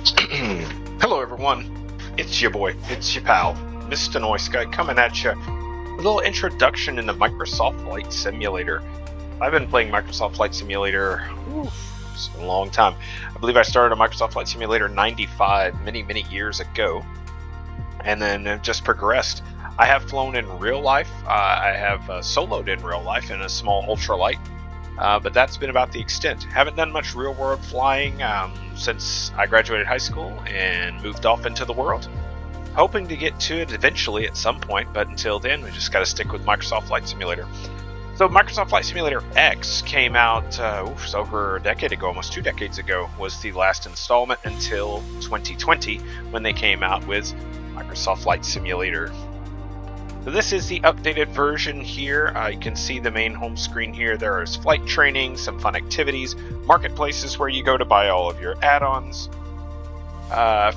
Hello everyone, it's your boy, it's your pal, Mr. Noise Guy, coming at you with a little introduction into Microsoft Flight Simulator. I've been playing Microsoft Flight Simulator a long time. I believe I started on Microsoft Flight Simulator 95 many years ago, and then it just progressed. I have flown in real life, I have soloed in real life in a small ultralight, but that's been about the extent. Haven't done much real world flying since I graduated high school and moved off into the world. Hoping to get to it eventually at some point, but until then we just got to stick with Microsoft Flight Simulator. So Microsoft Flight Simulator X came out over a decade ago, almost 2 decades ago, was the last installment until 2020 when they came out with Microsoft Flight Simulator. So this is the updated version here. You can see the main home screen here. There is flight training, some fun activities, marketplaces where you go to buy all of your add-ons.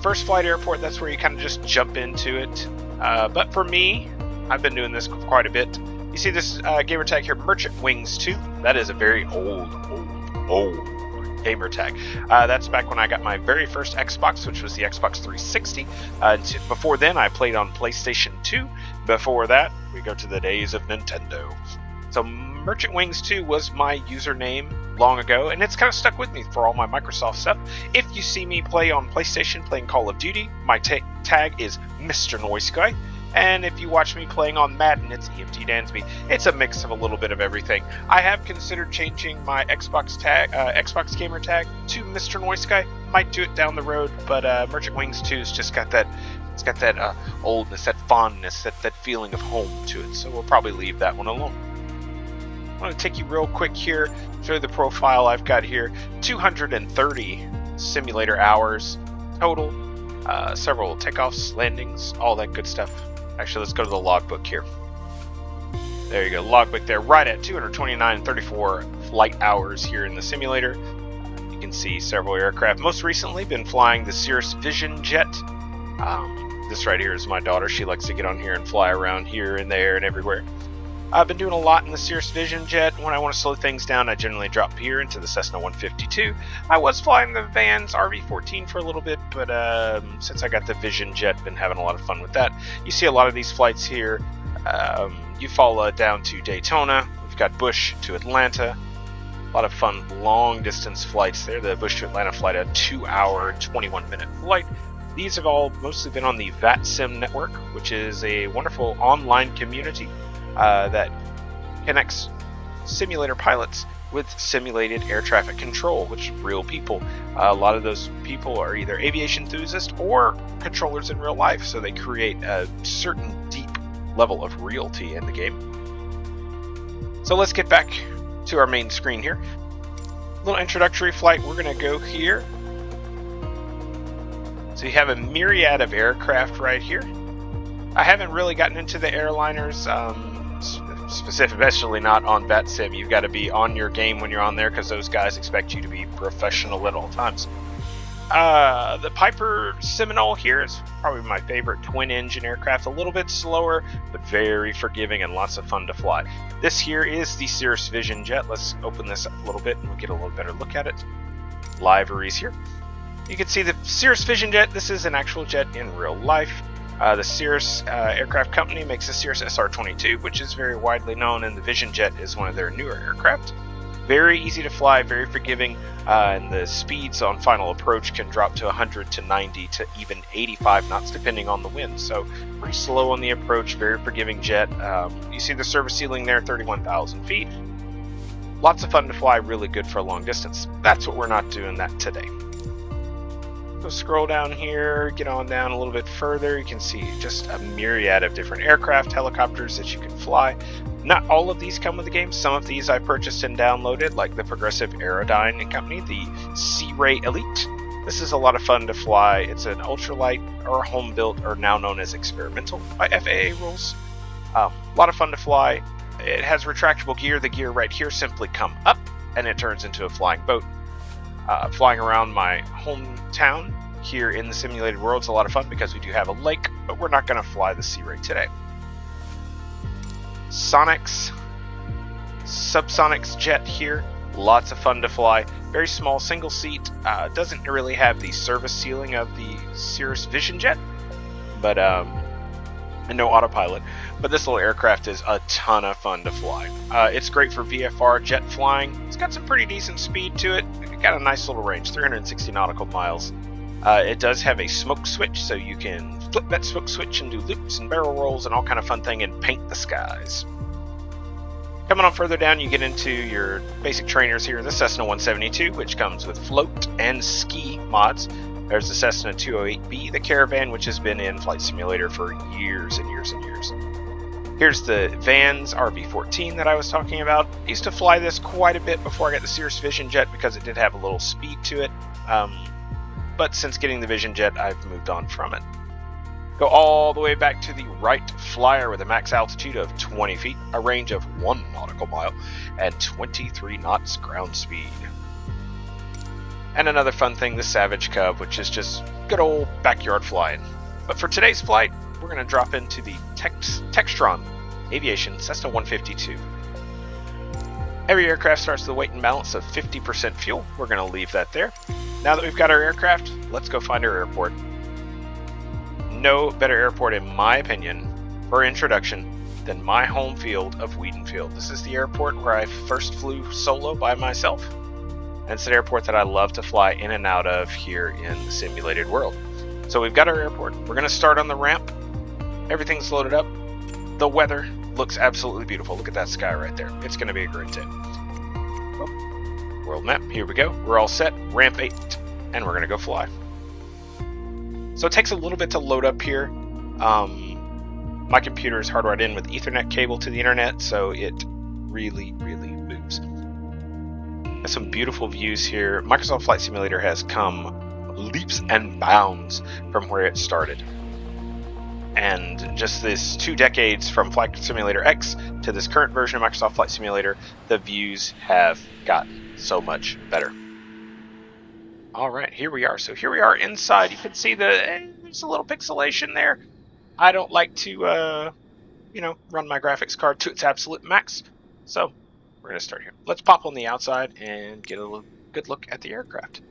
First Flight Airport, that's where you kind of just jump into it. But for me, I've been doing this quite a bit. You see this gamer tag here, Merchant Wings 2. That is a very old gamer tag. That's back when I got my very first Xbox, which was the Xbox 360. Before then, I played on PlayStation 2. Before that, we go to the days of Nintendo. So Merchant Wings 2 was my username long ago, and it's kind of stuck with me for all my Microsoft stuff. If you see me play on PlayStation playing Call of Duty, my tag is Mr. Noise Guy. And if you watch me playing on Madden, it's EMT Dansby. It's a mix of a little bit of everything. I have considered changing my Xbox gamer tag to Mr. Noise Guy. Might do it down the road, but Merchant Wings 2's just got that. It's got that oldness, that fondness, that feeling of home to it. So we'll probably leave that one alone. I want to take you real quick here through the profile I've got here. 230 simulator hours total. Several takeoffs, landings, all that good stuff. Actually, let's go to the logbook here. There you go, logbook there, right at 229.34 flight hours here in the simulator. You can see several aircraft. Most recently, been flying the Cirrus Vision Jet. This right here is my daughter. She likes to get on here and fly around here and there and everywhere. I've been doing a lot in the Cirrus Vision Jet. When I want to slow things down, I generally drop here into the Cessna 152. I was flying the Vans RV-14 for a little bit, but since I got the Vision Jet, been having a lot of fun with that. You see a lot of these flights here. You fall down to Daytona. We've got Bush to Atlanta. A lot of fun long-distance flights there. The Bush to Atlanta flight, a 2-hour, 21-minute flight. These have all mostly been on the VATSIM network, which is a wonderful online community that connects simulator pilots with simulated air traffic control, which is real people. A lot of those people are either aviation enthusiasts or controllers in real life, so they create a certain deep level of realty in the game. So let's get back to our main screen here. Little introductory flight, we're going to go here. So you have a myriad of aircraft right here. I haven't really gotten into the airliners, especially not on VATSIM. You've got to be on your game when you're on there because those guys expect you to be professional at all times. The Piper Seminole here is probably my favorite twin-engine aircraft. A little bit slower, but very forgiving and lots of fun to fly. This here is the Cirrus Vision Jet. Let's open this up a little bit and we'll get a little better look at it. Liveries here. You can see the Cirrus Vision Jet. This is an actual jet in real life. The Cirrus Aircraft Company makes the Cirrus SR-22, which is very widely known, and the Vision Jet is one of their newer aircraft. Very easy to fly, very forgiving, and the speeds on final approach can drop to 100 to 90 to even 85 knots depending on the wind. So pretty slow on the approach, very forgiving jet. You see the service ceiling there, 31,000 feet. Lots of fun to fly, really good for a long distance. That's what we're not doing that today. So scroll down here, get on down a little bit further. You can see just a myriad of different aircraft, helicopters that you can fly. Not all of these come with the game. Some of these I purchased and downloaded, like the Progressive Aerodyne Company, the Sea Ray Elite. This is a lot of fun to fly. It's an ultralight or home built or now known as experimental by FAA rules. A lot of fun to fly. It has retractable gear. The gear right here simply come up and it turns into a flying boat. Flying around my hometown here in the simulated world is a lot of fun because we do have a lake, but we're not going to fly the Sea Ray today. Sonex Subsonics jet here. Lots of fun to fly. Very small single seat. Doesn't really have the service ceiling of the Cirrus Vision Jet, but and no autopilot. But this little aircraft is a ton of fun to fly. It's great for VFR jet flying. It's got some pretty decent speed to it. It got a nice little range, 360 nautical miles. It does have a smoke switch, so you can flip that smoke switch and do loops and barrel rolls and all kind of fun thing and paint the skies. Coming on further down, you get into your basic trainers here. The Cessna 172, which comes with float and ski mods. There's the Cessna 208B, the Caravan, which has been in Flight Simulator for years and years and years. Here's the Vans RB-14 that I was talking about. I used to fly this quite a bit before I got the Cirrus Vision Jet because it did have a little speed to it. But since getting the Vision Jet, I've moved on from it. Go all the way back to the Wright Flyer with a max altitude of 20 feet, a range of 1 nautical mile, and 23 knots ground speed. And another fun thing, the Savage Cub, which is just good old backyard flying. But for today's flight, we're going to drop into the Textron Aviation Cessna 152. Every aircraft starts with a weight and balance of 50% fuel. We're going to leave that there. Now that we've got our aircraft, let's go find our airport. No better airport, in my opinion, for introduction than my home field of Wheaton Field. This is the airport where I first flew solo by myself. And it's an airport that I love to fly in and out of here in the simulated world. So we've got our airport. We're going to start on the ramp. Everything's loaded up. The weather looks absolutely beautiful. Look at that sky right there. It's going to be a great day. Oh, world map. Here we go. We're all set. Ramp 8. And we're going to go fly. So it takes a little bit to load up here. My computer is hardwired in with Ethernet cable to the internet, so it really moves. There's some beautiful views here. Microsoft Flight Simulator has come leaps and bounds from where it started. And just this 2 decades from Flight Simulator X to this current version of Microsoft Flight Simulator, the views have gotten so much better. Alright, here we are. So here we are inside. You can see there's a little pixelation there. I don't like to, run my graphics card to its absolute max. So we're going to start here. Let's pop on the outside and get a good look at the aircraft.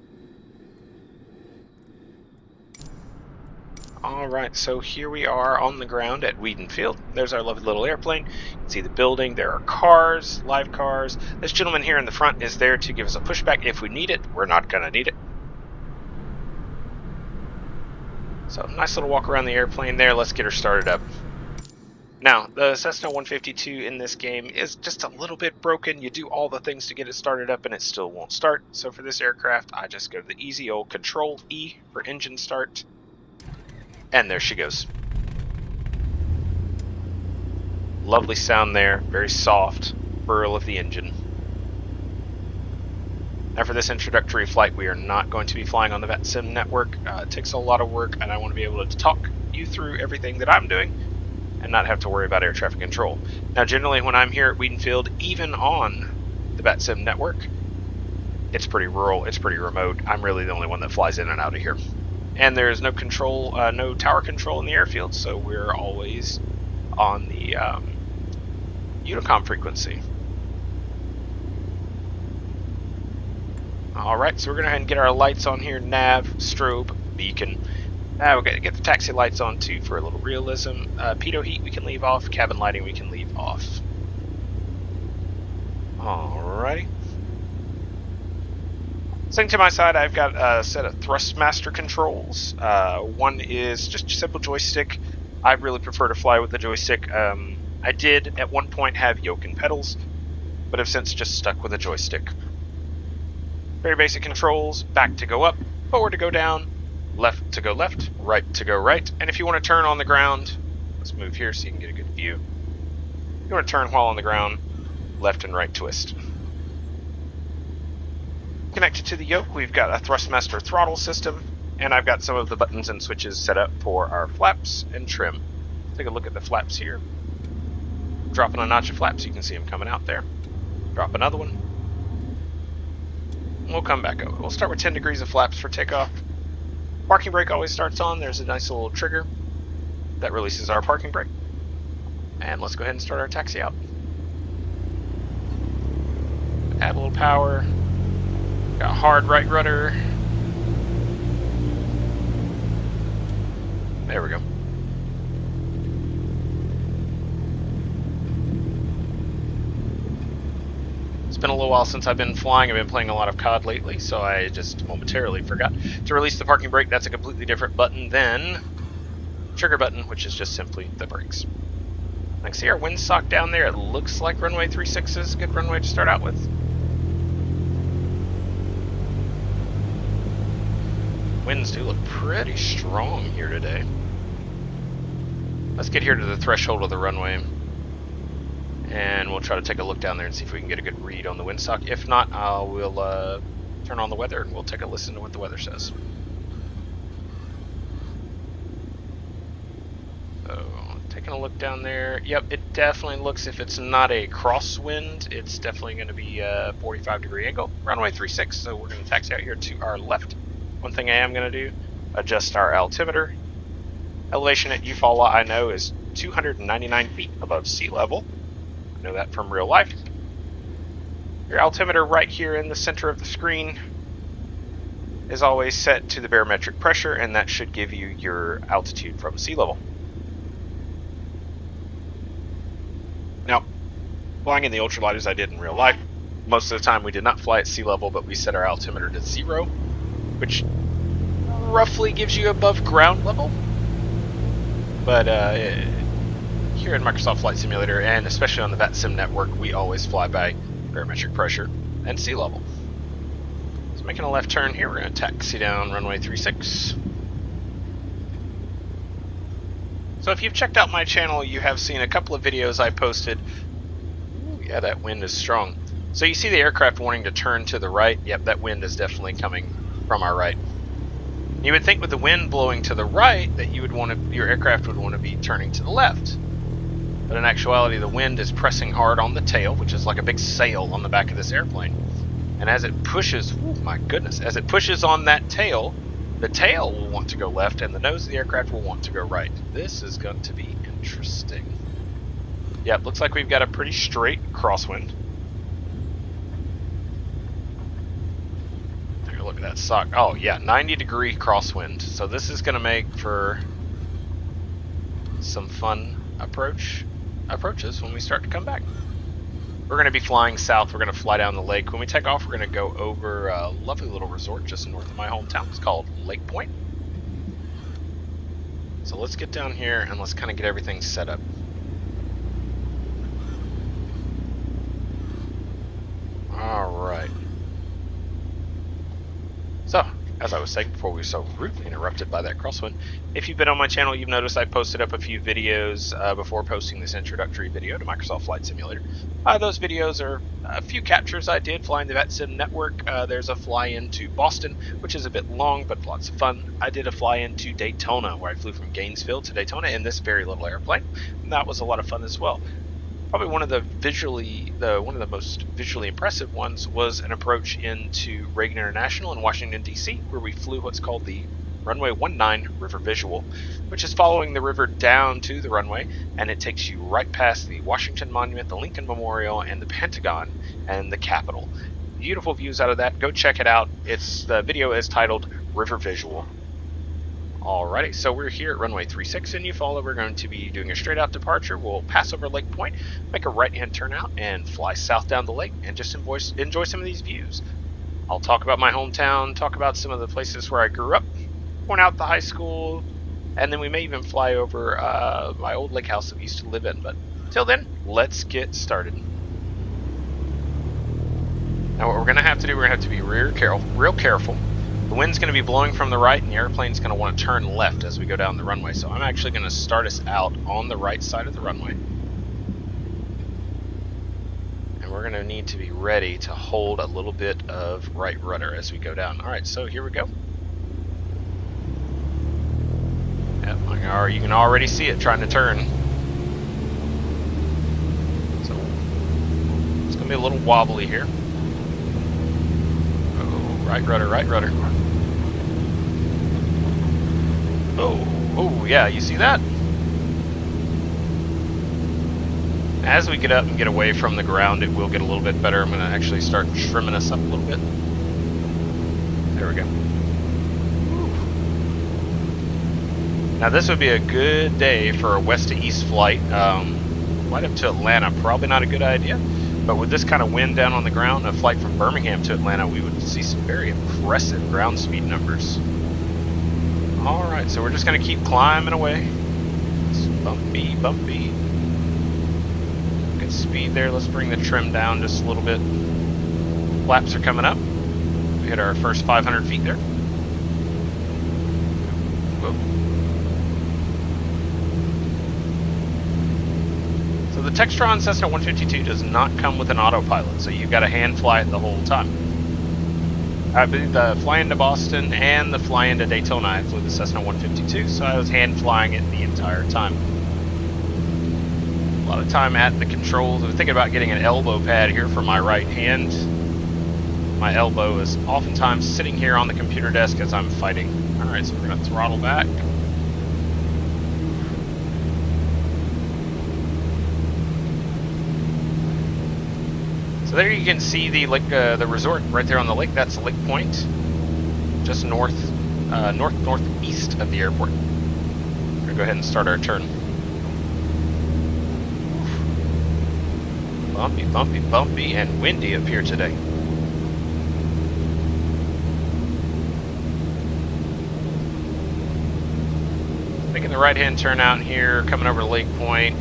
Alright, so here we are on the ground at Wheaton Field. There's our lovely little airplane. You can see the building. There are cars, live cars. This gentleman here in the front is there to give us a pushback if we need it. We're not going to need it. So, nice little walk around the airplane there. Let's get her started up. Now, the Cessna 152 in this game is just a little bit broken. You do all the things to get it started up and it still won't start. So for this aircraft, I just go to the easy old Control E for engine start. And there she goes. Lovely sound there. Very soft whirl of the engine. Now for this introductory flight, we are not going to be flying on the VATSIM network. It takes a lot of work, and I want to be able to talk you through everything that I'm doing and not have to worry about air traffic control. Now generally when I'm here at Wheaton Field, even on the VATSIM network, it's pretty rural, it's pretty remote. I'm really the only one that flies in and out of here. And there's no control, no tower control in the airfield, so we're always on the Unicom frequency. Alright, so we're going to go ahead and get our lights on here. Nav, strobe, beacon. We're going to get the taxi lights on too for a little realism. Pitot heat we can leave off. Cabin lighting we can leave off. Alrighty. Sitting to my side, I've got a set of Thrustmaster controls. One is just a simple joystick. I really prefer to fly with the joystick. I did at one point have yoke and pedals, but have since just stuck with a joystick. Very basic controls. Back to go up, forward to go down, left to go left, right to go right. And if you want to turn on the ground, let's move here so you can get a good view. If you want to turn while on the ground, left and right twist. Connected to the yoke, we've got a Thrustmaster throttle system, and I've got some of the buttons and switches set up for our flaps and trim. Take a look at the flaps here. Dropping a notch of flaps, you can see them coming out there. Drop another one. We'll come back over. We'll start with 10 degrees of flaps for takeoff. Parking brake always starts on. There's a nice little trigger that releases our parking brake. And let's go ahead and start our taxi out. Add a little power. Got hard right rudder. There we go. It's been a little while since I've been flying. I've been playing a lot of COD lately, so I just momentarily forgot to release the parking brake. That's a completely different button than trigger button, which is just simply the brakes. I can see our windsock down there. It looks like runway 36 is a good runway to start out with. Winds do look pretty strong here today. Let's get here to the threshold of the runway, and we'll try to take a look down there and see if we can get a good read on the windsock. If not, we'll turn on the weather and we'll take a listen to what the weather says. So, taking a look down there. Yep, it definitely looks, if it's not a crosswind, it's definitely going to be a 45-degree angle. Runway 36, so we're going to taxi out here to our left. One thing I am going to do, adjust our altimeter. Elevation at Eufaula, I know, is 299 feet above sea level. I know that from real life. Your altimeter right here in the center of the screen is always set to the barometric pressure, and that should give you your altitude from sea level. Now, flying in the ultralight as I did in real life, most of the time we did not fly at sea level, but we set our altimeter to 0, which roughly gives you above ground level. But here in Microsoft Flight Simulator, and especially on the VATSIM network, we always fly by barometric pressure and sea level. So making a left turn here, we're going to taxi down runway 36. So if you've checked out my channel, you have seen a couple of videos I posted. Ooh, yeah, that wind is strong. So you see the aircraft wanting to turn to the right. Yep, that wind is definitely coming from our right. You would think with the wind blowing to the right that you would want to, your aircraft would want to be turning to the left. But in actuality, the wind is pressing hard on the tail, which is like a big sail on the back of this airplane. And as it pushes, oh my goodness, as it pushes on that tail, the tail will want to go left and the nose of the aircraft will want to go right. This is going to be interesting. Yep, looks like we've got a pretty straight crosswind. Look at that sock. Oh yeah, 90-degree crosswind. So this is going to make for some fun approaches when we start to come back. We're going to be flying south. We're going to fly down the lake. When we take off, we're going to go over a lovely little resort just north of my hometown. It's called Lake Point. So let's get down here and let's kind of get everything set up. All right. So, as I was saying before we were so rudely interrupted by that crosswind, if you've been on my channel, you've noticed I posted up a few videos before posting this introductory video to Microsoft Flight Simulator. Those videos are a few captures I did flying the VATSIM network. There's a fly-in to Boston, which is a bit long, but lots of fun. I did a fly-in to Daytona, where I flew from Gainesville to Daytona in this very little airplane, and that was a lot of fun as well. Probably one of the most visually impressive ones was an approach into Reagan International in Washington, D.C., where we flew what's called the Runway 19 River Visual, which is following the river down to the runway, and it takes you right past the Washington Monument, the Lincoln Memorial, and the Pentagon, and the Capitol. Beautiful views out of that. Go check it out. The video is titled River Visual. Alrighty, so we're here at runway 36 in Eufaula. We're going to be doing a straight out departure. We'll pass over Lake Point, make a right hand turnout, and fly south down the lake and just enjoy some of these views. I'll talk about my hometown, talk about some of the places where I grew up, point out the high school, and then we may even fly over my old lake house that we used to live in. But till then, let's get started. Now what we're going to have to do, we're going to have to be real careful. The wind's going to be blowing from the right, and the airplane's going to want to turn left as we go down the runway. So I'm actually going to start us out on the right side of the runway. And we're going to need to be ready to hold a little bit of right rudder as we go down. Alright, so here we go. Yep, you can already see it trying to turn. So it's going to be a little wobbly here. Oh, right rudder, right rudder. Oh, yeah, you see that? As we get up and get away from the ground, it will get a little bit better. I'm going to actually start trimming us up a little bit. There we go. Now this would be a good day for a west to east flight. Flight up to Atlanta, probably not a good idea. But with this kind of wind down on the ground, a flight from Birmingham to Atlanta, we would see some very impressive ground speed numbers. Alright, so we're just going to keep climbing away. It's bumpy, bumpy. Good speed there. Let's bring the trim down just a little bit. Flaps are coming up. We hit our first 500 feet there. Whoa. So the Textron Cessna 152 does not come with an autopilot, so you've got to hand fly it the whole time. I believe the fly into Boston and the fly into Daytona, I flew the Cessna 152, so I was hand flying it the entire time. A lot of time at the controls. I was thinking about getting an elbow pad here for my right hand. My elbow is oftentimes sitting here on the computer desk as I'm fighting. Alright, so we're going to throttle back. So there you can see the lake, the resort right there on the lake. That's Lake Point, just northeast of the airport. We're gonna go ahead and start our turn. Bumpy, bumpy, bumpy, and windy up here today. Making the right-hand turn out here, coming over to Lake Point.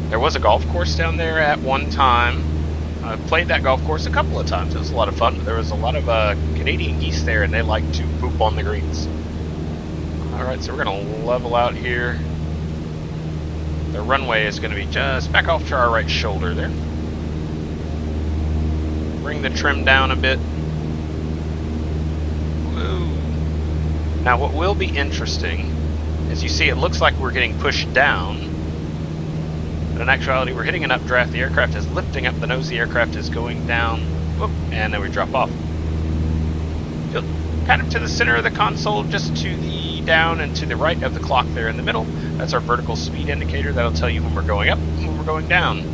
There was a golf course down there at one time. I played that golf course a couple of times. It was a lot of fun. There was a lot of Canadian geese there, and they like to poop on the greens. Alright, so we're going to level out here. The runway is going to be just back off to our right shoulder there. Bring the trim down a bit. Woo. Now what will be interesting is you see it looks like we're getting pushed down. But in actuality, we're hitting an updraft. The aircraft is lifting up. The nose of the aircraft is going down. Whoop, and then we drop off. Kind of to the center of the console, just to the down and to the right of the clock there in the middle. That's our vertical speed indicator. That'll tell you when we're going up and when we're going down.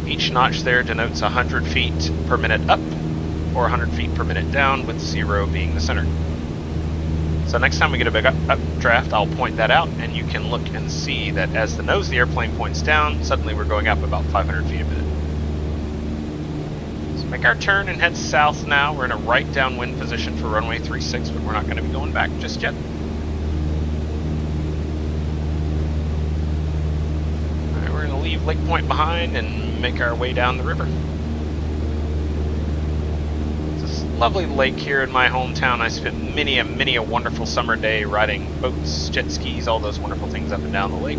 Each notch there denotes 100 feet per minute up or 100 feet per minute down, with 0 being the center. So next time we get a big updraft, I'll point that out, and you can look and see that as the nose of the airplane points down, suddenly we're going up about 500 feet a minute. So make our turn and head south now. We're in a right downwind position for runway 36, but we're not going to be going back just yet. Alright, we're going to leave Lake Point behind and make our way down the river. Lovely lake here in my hometown. I spent many a wonderful summer day riding boats, jet skis, all those wonderful things up and down the lake.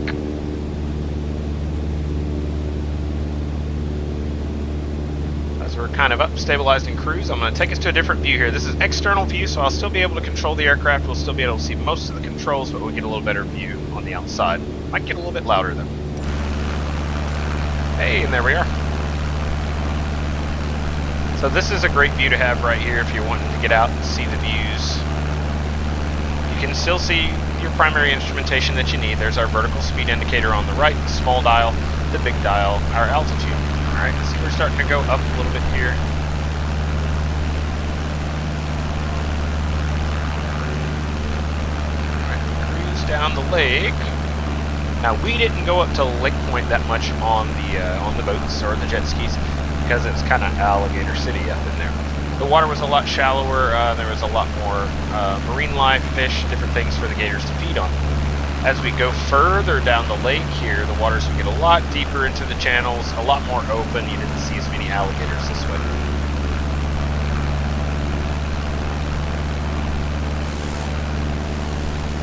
As we're kind of up, stabilized, and cruise, I'm going to take us to a different view here. This is external view, so I'll still be able to control the aircraft. We'll still be able to see most of the controls, but we'll get a little better view on the outside. Might get a little bit louder though. Hey, and there we are. So this is a great view to have right here if you're wanting to get out and see the views. You can still see your primary instrumentation that you need. There's our vertical speed indicator on the right, the small dial, the big dial, our altitude. Alright, so we're starting to go up a little bit here. Alright, cruise down the lake. Now we didn't go up to Lake Point that much on the boats or the jet skis, because it's kind of alligator city up in there. The water was a lot shallower, there was a lot more marine life, fish, different things for the gators to feed on. As we go further down the lake here, the waters will get a lot deeper into the channels, a lot more open. You didn't see as many alligators this way.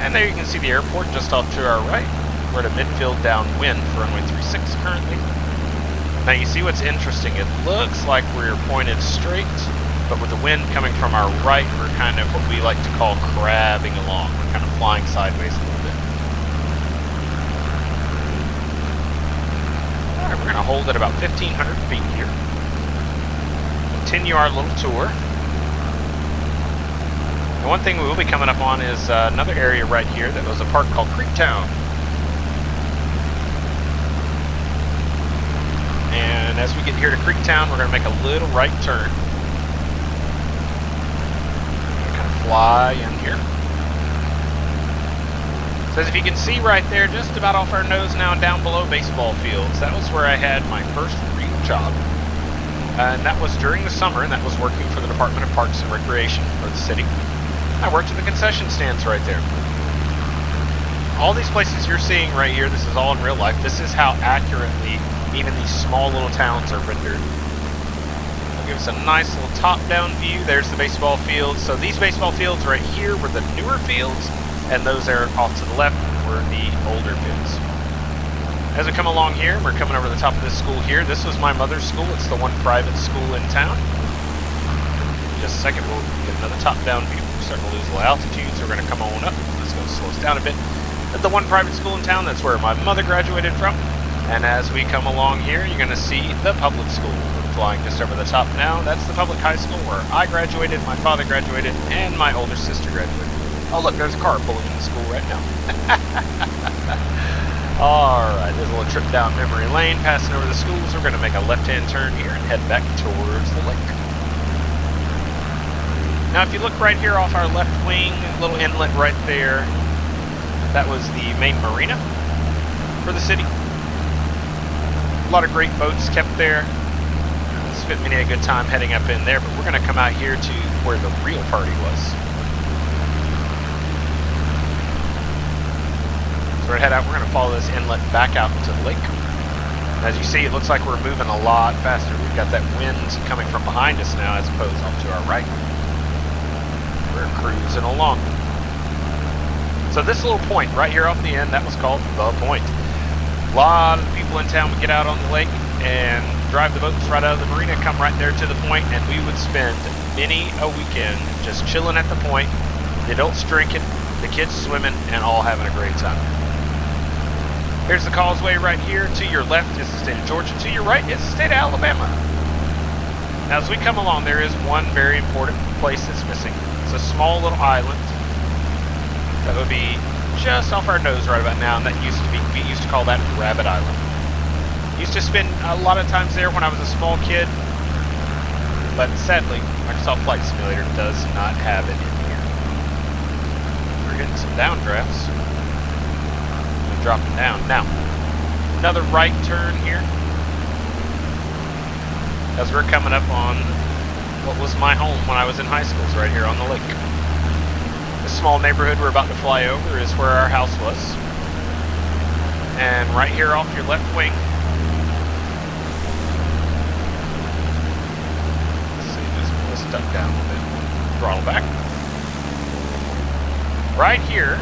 And there you can see the airport just off to our right. We're at a midfield downwind for runway 36 currently. Now you see what's interesting, it looks like we're pointed straight, but with the wind coming from our right, we're kind of what we like to call crabbing along. We're kind of flying sideways a little bit. Alright, we're going to hold at about 1,500 feet here. Continue our little tour. And one thing we will be coming up on is another area right here that was a park called Creektown. And as we get here to Creektown, we're going to make a little right turn. Kind of fly in here. So as if you can see right there, just about off our nose now, down below baseball fields, that was where I had my first real job. And that was during the summer, and that was working for the Department of Parks and Recreation for the city. I worked at the concession stands right there. All these places you're seeing right here, this is all in real life. This is how accurately even these small little towns are rendered. It'll give us a nice little top-down view. There's the baseball fields. So these baseball fields right here were the newer fields, and those there off to the left were the older fields. As we come along here, we're coming over the top of this school here. This was my mother's school. It's the one private school in town. Just a second, we'll get another top-down view. We're starting to lose a little altitude, so we're going to come on up. That's going to slow us down a bit. At the one private school in town, that's where my mother graduated from. And as we come along here, you're going to see the public school. We're flying just over the top now. That's the public high school where I graduated, my father graduated, and my older sister graduated. Oh, look, there's a car pulling in the school right now. Alright, there's a little trip down memory lane, passing over the schools. We're going to make a left-hand turn here and head back towards the lake. Now, if you look right here off our left wing, a little inlet right there, that was the main marina for the city. A lot of great boats kept there. Spent many a good time heading up in there, but we're going to come out here to where the real party was. So we're going to head out, we're going to follow this inlet back out into the lake. As you see, it looks like we're moving a lot faster. We've got that wind coming from behind us now as opposed off to our right. We're cruising along. So this little point right here off the end, that was called The Point. A lot of the people in town would get out on the lake and drive the boats right out of the marina, come right there to the point, and we would spend many a weekend just chilling at the point, the adults drinking, the kids swimming, and all having a great time. Here's the causeway right here. To your left is the state of Georgia. To your right is the state of Alabama. Now, as we come along, there is one very important place that's missing. It's a small little island that would be just off our nose right about now, and that used to be, we used to call that Rabbit Island. Used to spend a lot of times there when I was a small kid, but sadly, Microsoft Flight Simulator does not have it in here. We're getting some downdrafts. Dropping down. Now, another right turn here as we're coming up on what was my home when I was in high school. It's right here on the lake. This small neighborhood we're about to fly over is where our house was. And right here off your left wing, let's see, just stuck down a bit. Throttle back. Right here,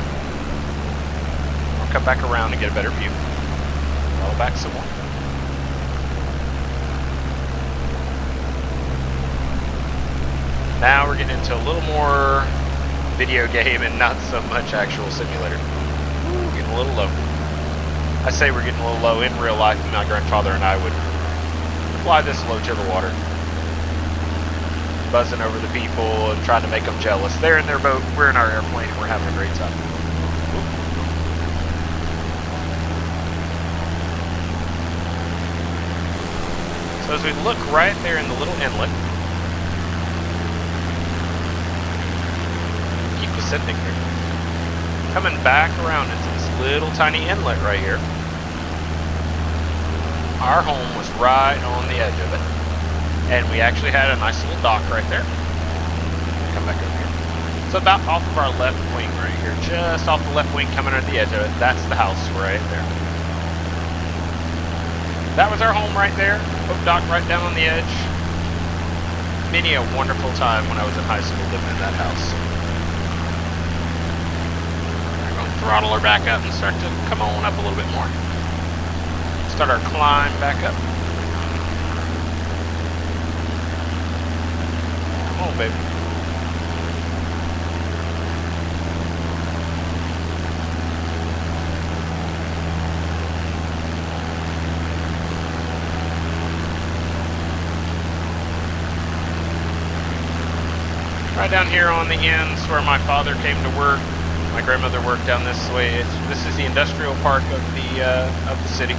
come back around and get a better view. Roll back some more. Now we're getting into a little more video game and not so much actual simulator. Ooh, getting a little low. I say we're getting a little low in real life. My grandfather and I would fly this low to the water, buzzing over the people and trying to make them jealous. They're in their boat, we're in our airplane, and we're having a great time. So as we look right there in the little inlet, keep descending here, coming back around into this little tiny inlet right here. Our home was right on the edge of it, and we actually had a nice little dock right there. Come back over here. So about off of our left wing right here, just off the left wing coming under the edge of it, that's the house right there. That was our home right there. Boat dock right down on the edge. Many a wonderful time when I was in high school living in that house. We're going to throttle her back up and start to come on up a little bit more. Start our climb back up. Come on, baby. Right down here on the ends where my father came to work. My grandmother worked down this way. This is the industrial park of the city.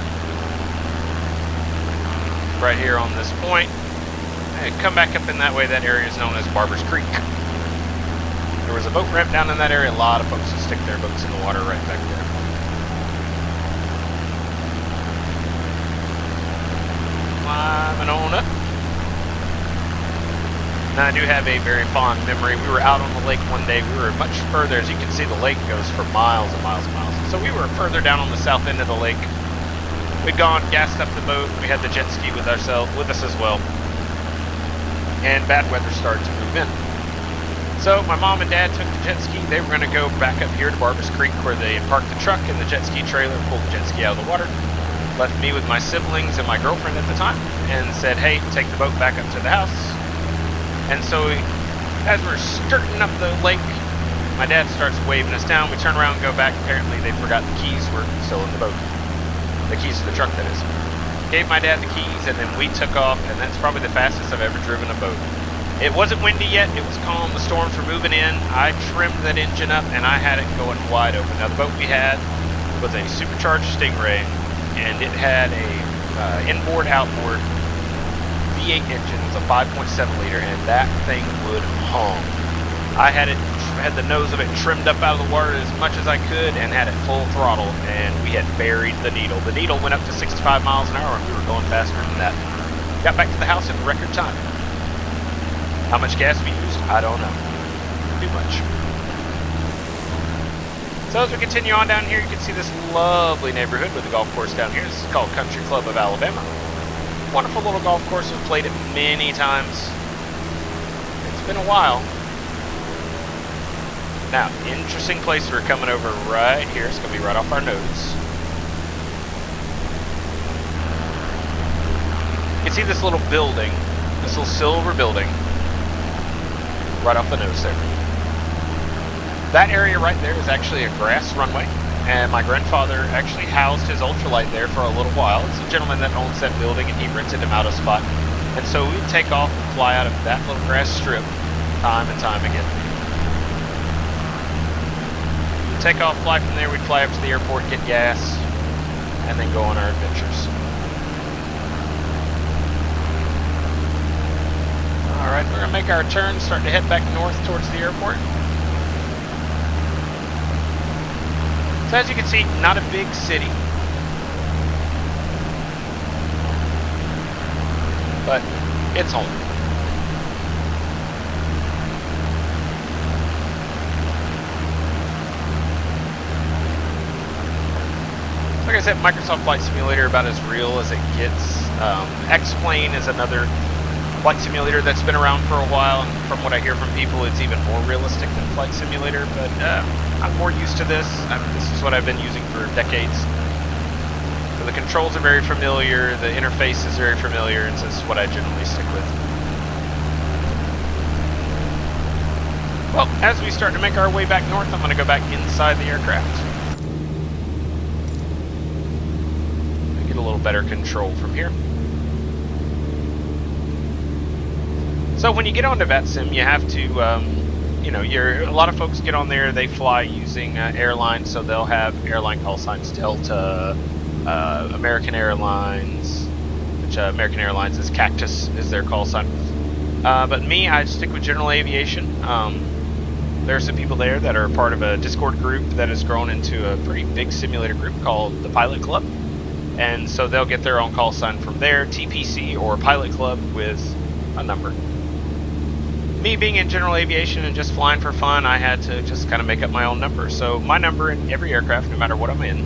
right here on this point. And come back up in that way. That area is known as Barber's Creek. There was a boat ramp down in that area. A lot of folks would stick their boats in the water right back there. Climbing on up. Now, I do have a very fond memory. We were out on the lake one day. We were much further. As you can see, the lake goes for miles and miles and miles. So we were further down on the south end of the lake. We'd gone, gassed up the boat. We had the jet ski with us as well. And bad weather started to move in. So my mom and dad took the jet ski. They were going to go back up here to Barber's Creek where they had parked the truck and the jet ski trailer, pulled the jet ski out of the water, left me with my siblings and my girlfriend at the time, and said, hey, take the boat back up to the house. And so as we're skirting up the lake, my dad starts waving us down. We turn around and go back. Apparently they forgot the keys were still in the boat. The keys to the truck, that is. Gave my dad the keys, and then we took off, and that's probably the fastest I've ever driven a boat. It wasn't windy yet. It was calm. The storms were moving in. I trimmed that engine up, and I had it going wide open. Now, the boat we had was a supercharged Stingray, and it had a inboard-outboard V8 engine. It was a 5.7 liter, and that thing would hum. I had the nose of it trimmed up out of the water as much as I could and had it full throttle, and we had buried the needle. The needle went up to 65 miles an hour, and we were going faster than that. Got back to the house in record time. How much gas we used? I don't know. Too much. So as we continue on down here, you can see this lovely neighborhood with the golf course down here. This is called Country Club of Alabama. Wonderful little golf course. We've played it many times. It's been a while. Now, interesting place we're coming over right here. It's going to be right off our nose. You can see this little building, this little silver building, right off the nose there. That area right there is actually a grass runway, and my grandfather actually housed his ultralight there for a little while. It's a gentleman that owns that building, and he rented him out a spot. And so we'd take off and fly out of that little grass strip time and time again. Take off, fly from there, we'd fly up to the airport, get gas, and then go on our adventures. Alright, we're going to make our turn, start to head back north towards the airport. So as you can see, not a big city. But it's home. Like I said, Microsoft Flight Simulator about as real as it gets. X-Plane is another flight simulator that's been around for a while, and from what I hear from people, it's even more realistic than Flight Simulator, but I'm more used to this. This is what I've been using for decades. So the controls are very familiar, the interface is very familiar, and this is what I generally stick with. Well, as we start to make our way back north, I'm going to go back inside the aircraft. Get a little better control from here. So when you get onto VATSIM, you have to, a lot of folks get on there, they fly using airlines, so they'll have airline call signs, Delta, American Airlines, which American Airlines is Cactus, is their call sign. But me, I stick with General Aviation. There are some people there that are part of a Discord group that has grown into a pretty big simulator group called the Pilot Club. And so they'll get their own call sign from there, TPC or Pilot Club with a number. Me being in general aviation and just flying for fun, I had to just kind of make up my own number. So my number in every aircraft, no matter what I'm in,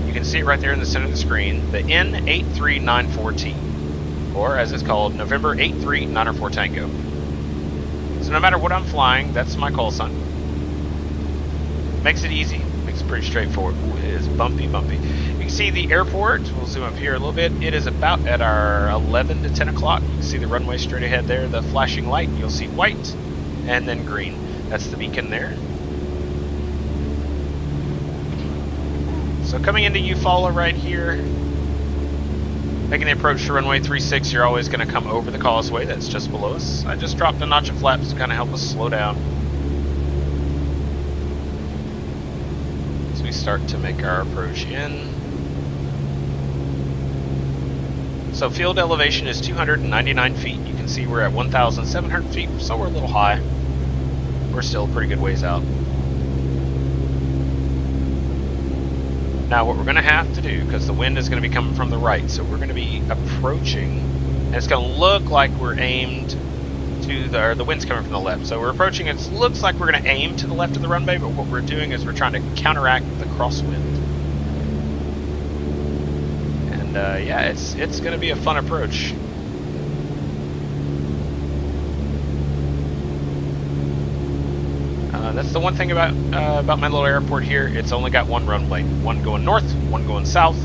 you can see it right there in the center of the screen, the N8394T, or as it's called, November 8394 Tango. So no matter what I'm flying, that's my call sign. Makes it easy, makes it pretty straightforward. Ooh, it is bumpy, bumpy. You can see the airport, we'll zoom up here a little bit, it is about at our 11 to 10 o'clock. You can see the runway straight ahead there, the flashing light, you'll see white and then green. That's the beacon there. So coming into Eufaula right here, making the approach to runway 36, you're always going to come over the causeway that's just below us. I just dropped a notch of flaps to kind of help us slow down. As we start to make our approach in. So field elevation is 299 feet. You can see we're at 1,700 feet, so we're a little high. We're still a pretty good ways out. Now what we're going to have to do, because the wind is going to be coming from the right, so we're going to be approaching, and it's going to look like we're aimed to the, or the wind's coming from the left. So we're approaching, it looks like we're going to aim to the left of the runway, but what we're doing is we're trying to counteract the crosswind. And yeah, it's going to be a fun approach. That's the one thing about my little airport here. It's only got one runway, one going north, one going south.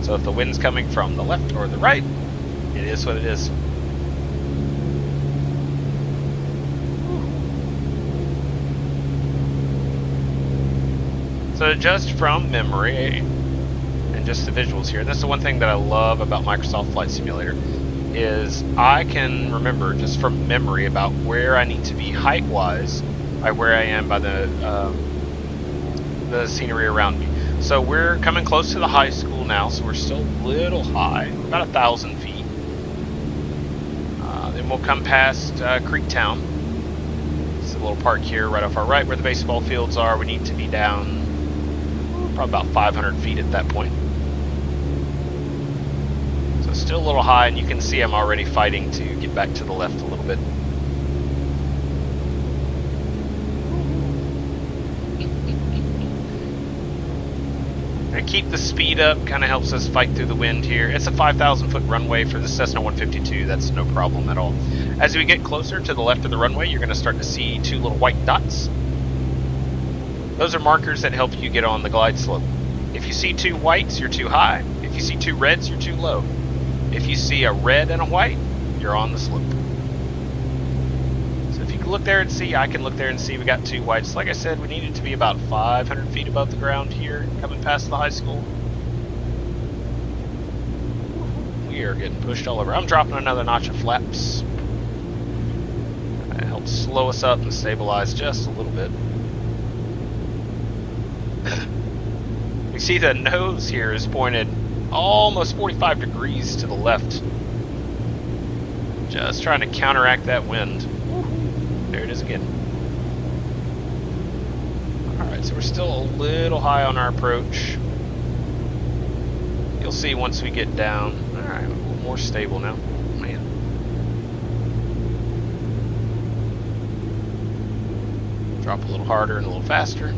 So if the wind's coming from the left or the right, it is what it is. So just from memory, and just the visuals here, and that's the one thing that I love about Microsoft Flight Simulator, is I can remember just from memory about where I need to be height-wise by where I am by the scenery around me. So we're coming close to the high school now, so we're still a little high, about 1,000 feet. Then we'll come past Creektown. It's a little park here right off our right where the baseball fields are. We need to be down probably about 500 feet at that point. So still a little high, and you can see I'm already fighting to get back to the left a little bit. And keep the speed up, kind of helps us fight through the wind here. It's a 5,000 foot runway for the Cessna 152, that's no problem at all. As we get closer to the left of the runway, you're going to start to see two little white dots. Those are markers that help you get on the glide slope. If you see two whites, you're too high. If you see two reds, you're too low. If you see a red and a white, you're on the slope. So if you can look there and see, I can look there and see we got two whites. Like I said, we needed to be about 500 feet above the ground here, coming past the high school. We are getting pushed all over. I'm dropping another notch of flaps. It helps slow us up and stabilize just a little bit. You see the nose here is pointed almost 45 degrees to the left. Just trying to counteract that wind. There it is again. Alright, so we're still a little high on our approach. You'll see once we get down. Alright, a little more stable now. Man. Drop a little harder and a little faster.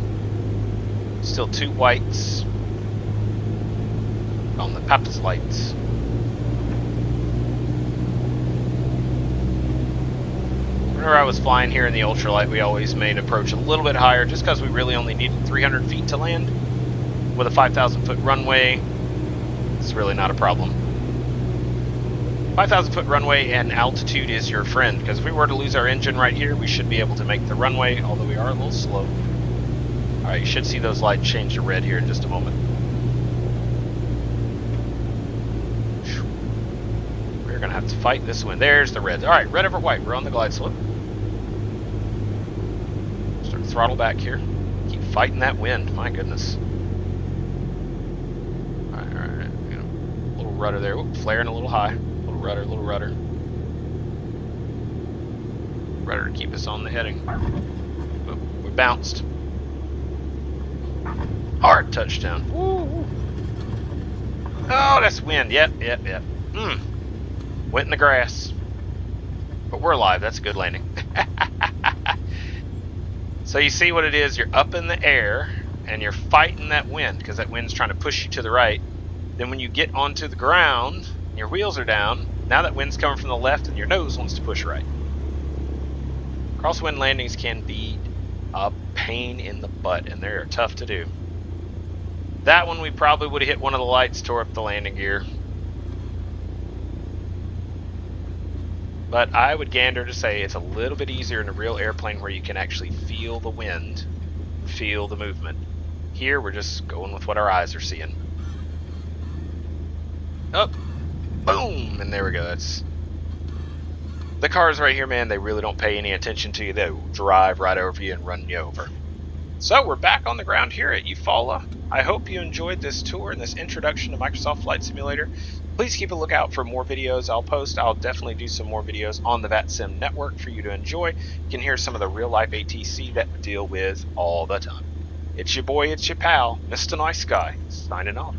Still two whites on the Pappas lights. Whenever I was flying here in the ultralight, we always made approach a little bit higher just because we really only needed 300 feet to land. With a 5,000 foot runway, it's really not a problem. 5,000 foot runway and altitude is your friend, because if we were to lose our engine right here, we should be able to make the runway, although we are a little slow. Alright, you should see those lights change to red here in just a moment. We're going to have to fight this wind. There's the red. Alright, red over white. We're on the glide slope. Start to throttle back here. Keep fighting that wind. My goodness. Alright. A little rudder there. Ooh, flaring a little high. Little rudder, little rudder. Rudder to keep us on the heading. Ooh, we bounced. Hard touchdown. Woo. Oh, that's wind. Yep. Went in the grass. But we're alive. That's a good landing. So you see what it is. You're up in the air, and you're fighting that wind, because that wind's trying to push you to the right. Then when you get onto the ground, and your wheels are down, now that wind's coming from the left, and your nose wants to push right. Crosswind landings can be a pain in the butt, and they're tough to do. That one we probably would have hit one of the lights, tore up the landing gear. But I would gander to say it's a little bit easier in a real airplane where you can actually feel the wind, feel the movement. Here we're just going with what our eyes are seeing. Up, boom, and there we go. That's the cars right here, man. They really don't pay any attention to you. They will drive right over you and run you over. So we're back on the ground here at Eufaula. I hope you enjoyed this tour and this introduction to Microsoft Flight Simulator. Please keep a lookout for more videos I'll post. I'll definitely do some more videos on the VATSIM network for you to enjoy. You can hear some of the real-life ATC that we deal with all the time. It's your boy, it's your pal, Mr. Nice Guy, signing off.